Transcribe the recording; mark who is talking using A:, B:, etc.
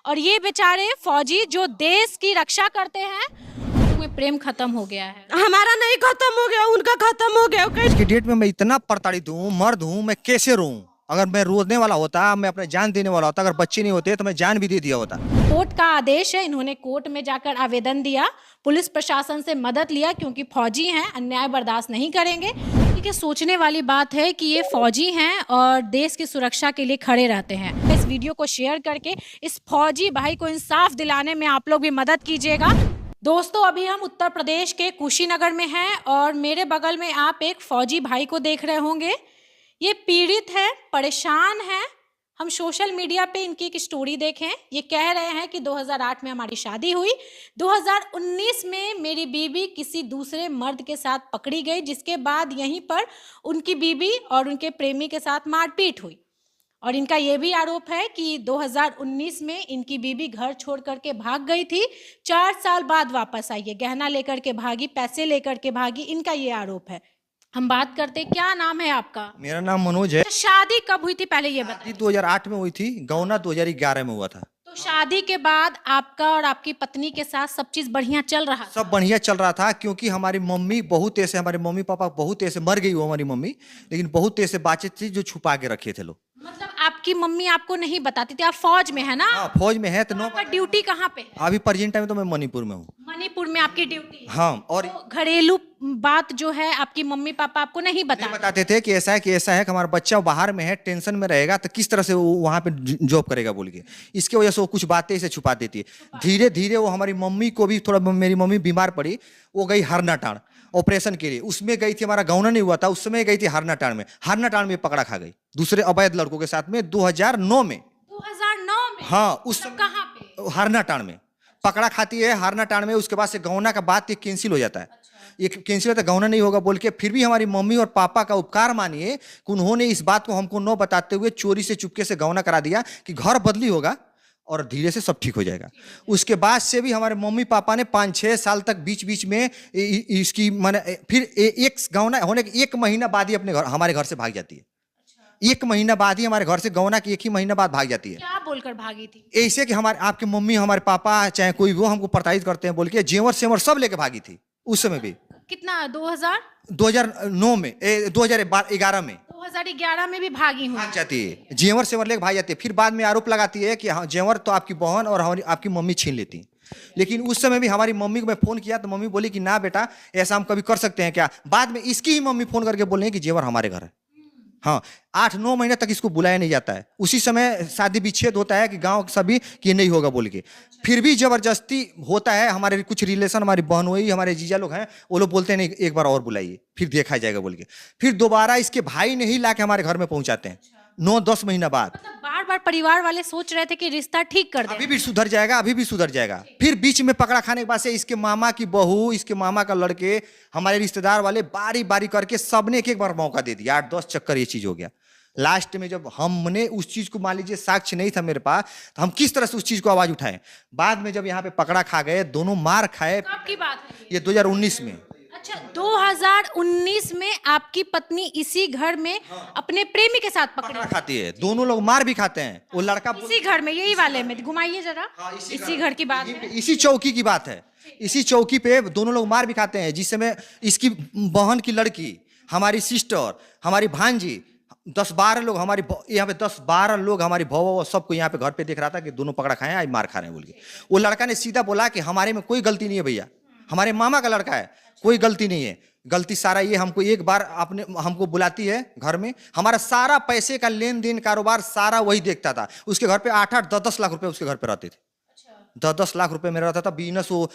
A: और ये बेचारे फौजी जो देश की रक्षा करते हैं, उनमें प्रेम खत्म हो गया है।
B: हमारा नहीं खत्म हो गया, उनका खत्म हो गया।
C: आज की डेट में मैं इतना प्रताड़ित हूँ, मर्द हूँ, मैं कैसे रोऊं? अगर मैं रोने वाला होता, मैं अपने जान देने वाला होता, अगर बच्चे नहीं होते तो मैं जान भी दे दिया होता।
A: कोर्ट का आदेश है, इन्होंने कोर्ट में जाकर आवेदन दिया, पुलिस प्रशासन से मदद लिया क्योंकि फौजी हैं, अन्याय बर्दाश्त नहीं करेंगे। देखिए, सोचने वाली बात है कि ये फौजी हैं और देश की सुरक्षा के लिए खड़े रहते हैं। इस वीडियो को शेयर करके इस फौजी भाई को इंसाफ दिलाने में आप लोग भी मदद कीजिएगा। दोस्तों, अभी हम उत्तर प्रदेश के कुशीनगर में हैं और मेरे बगल में आप एक फौजी भाई को देख रहे होंगे। ये पीड़ित है, परेशान है। हम सोशल मीडिया पे इनकी एक स्टोरी देखें। ये कह रहे हैं कि 2008 में हमारी शादी हुई, 2019 में मेरी बीवी किसी दूसरे मर्द के साथ पकड़ी गई, जिसके बाद यहीं पर उनकी बीवी और उनके प्रेमी के साथ मारपीट हुई। और इनका ये भी आरोप है कि 2019 में इनकी बीवी घर छोड़ करके भाग गई थी, 4 साल बाद वापस आई है, गहना लेकर के भागी, पैसे लेकर के भागी, इनका ये आरोप है। हम बात करते, क्या नाम है आपका?
C: मेरा नाम मनोज है।
A: शादी कब हुई थी पहले ये बताइए।
C: 2008 में हुई थी, गौना 2011 में हुआ था।
A: तो शादी के बाद आपका और आपकी पत्नी के साथ सब चीज बढ़िया चल रहा था?
C: सब बढ़िया चल रहा था क्योंकि हमारी मम्मी बहुत ऐसे, हमारे मम्मी पापा बहुत ऐसे, मर गई वो हमारी मम्मी, लेकिन बहुत ऐसे बातचीत थी जो छुपा के रखे थे लोग।
A: मतलब आपकी मम्मी आपको नहीं बताती थी? आप फौज में है ना?
C: हाँ, फौज में है। तो
A: आपका ड्यूटी कहाँ पे है?
C: अभी प्रेजेंट टाइम तो मैं मणिपुर में हूँ।
A: मणिपुर में आपकी ड्यूटी है?
C: हाँ। और
A: तो घरेलू बात जो है आपकी मम्मी पापा आपको नहीं
C: बताते थे कि ऐसा है कि हमारा बच्चा बाहर में है, टेंशन में रहेगा तो किस तरह से वो वहाँ पे जॉब करेगा बोल के। इसके वजह से वो कुछ बातें इसे छुपा देती है। धीरे धीरे वो हमारी मम्मी को भी थोड़ा, मेरी मम्मी बीमार पड़ी, वो गई हरनाटाण ऑपरेशन के लिए। उसमें गई थी, हमारा गौना नहीं हुआ था उस समय, गई थी हरनाटाण में। हरनाटाण में पकड़ा खा गई दूसरे अवैध लड़कों के साथ में 2009 में।
A: 2009 में?
C: हाँ, उस
A: मतलब कहाँ पे?
C: हरनाटाण में पकड़ा खाती है, हरनाटाण में। उसके बाद से गौना का बात ये कैंसिल हो जाता है। ये कैंसिल होता है, गौना नहीं होगा बोल के। फिर भी हमारी मम्मी और पापा का उपकार मानिए कि उन्होंने इस बात को हमको न बताते हुए चोरी से चुपके से गौना करा दिया कि घर बदली होगा और धीरे से सब ठीक हो जाएगा। उसके बाद से भी हमारे मम्मी पापा ने 5-6 साल तक बीच बीच में इसकी माने, फिर एक गौना होने के 1 महीना बाद ही अपने घर, हमारे घर से भाग जाती है। 1 महीना बाद ही हमारे घर से, गौना की 1 ही महीना बाद भाग जाती है।
A: क्या बोलकर भागी थी?
C: ऐसे कि हमारे, आपके मम्मी, हमारे पापा, चाहे कोई वो हमको प्रताड़ित करते हैं बोल के, जेवर सेवर सब लेके भागी थी उस समय भी।
A: कितना?
C: 2009 में, 2011 में
A: 2011 में भी भागी हूँ?
C: भाग जाती है, जेवर सेवर लेके भाग जाती है। फिर बाद में आरोप लगाती है कि हाँ, जेवर तो आपकी बहन और हमारी आपकी मम्मी छीन लेती है। लेकिन उस समय भी हमारी मम्मी को मैं फोन किया तो मम्मी बोली कि ना बेटा, ऐसा हम कभी कर सकते हैं क्या? बाद में इसकी ही मम्मी फोन करके बोल रही है कि जेवर हमारे घर है। हाँ, 8-9 महीने तक इसको बुलाया नहीं जाता है। उसी समय शादी विच्छेद होता है कि गांव सभी कि नहीं होगा बोल के। फिर भी जबरदस्ती होता है। हमारे कुछ रिलेशन, हमारी बहन हुई, हमारे जीजा लोग हैं, वो लोग बोलते हैं नहीं, एक बार और बुलाइए फिर देखा जाएगा बोल के। फिर दोबारा इसके भाई नहीं ला के हमारे घर में पहुंचाते हैं 9-10 महीना बाद।
A: मतलब बार बार परिवार वाले सोच रहे थे कि रिश्ता ठीक कर दे,
C: अभी भी सुधर जाएगा, अभी भी सुधर जाएगा। फिर बीच में पकड़ा खाने के बाद से इसके मामा की बहू, इसके मामा का लड़के, हमारे रिश्तेदार वाले बारी बारी करके सबने एक बार मौका दे दिया। 8-10 चक्कर ये चीज हो गया। लास्ट में जब हमने उस चीज को, मान लीजिए साक्ष्य नहीं था मेरे पास, तो हम किस तरह से उस चीज को आवाज उठाएं? बाद में जब यहाँ पे पकड़ा खा गए, दोनों मार खाए।
A: कब की बात है
C: ये 2019 में।
A: अच्छा, 2019 में आपकी पत्नी इसी घर में अपने प्रेमी के साथ
C: पकड़ा खाती है। दोनों लोग मार भी खाते हैं। वो लड़का
A: इसी घर में, यही वाले में घुमाइए जरा। इसी घर की बात है,
C: इसी चौकी की बात है। इसी चौकी पे दोनों लोग मार भी खाते हैं। जिस समय इसकी बहन की लड़की, हमारी सिस्टर, हमारी भांजी, 10-12 लोग, हमारी यहाँ पे 10-12 लोग, हमारी भव सबको यहाँ पे घर पे देख रहा था कि दोनों पकड़ा खाए, आज मार खा रहे हैं बोल के। वो लड़का ने सीधा बोला कि हमारे में कोई गलती नहीं है भैया, हमारे मामा का लड़का है, कोई गलती नहीं है। गलती सारा ये, हमको एक बार अपने हमको बुलाती है घर में, हमारा सारा पैसे का लेन देन कारोबार सारा वही देखता था। उसके घर पे 8-8, 10-10 लाख रुपए उसके घर पे रहते थे। 10-10 लाख रुपए में रहता था। बिजनेस वो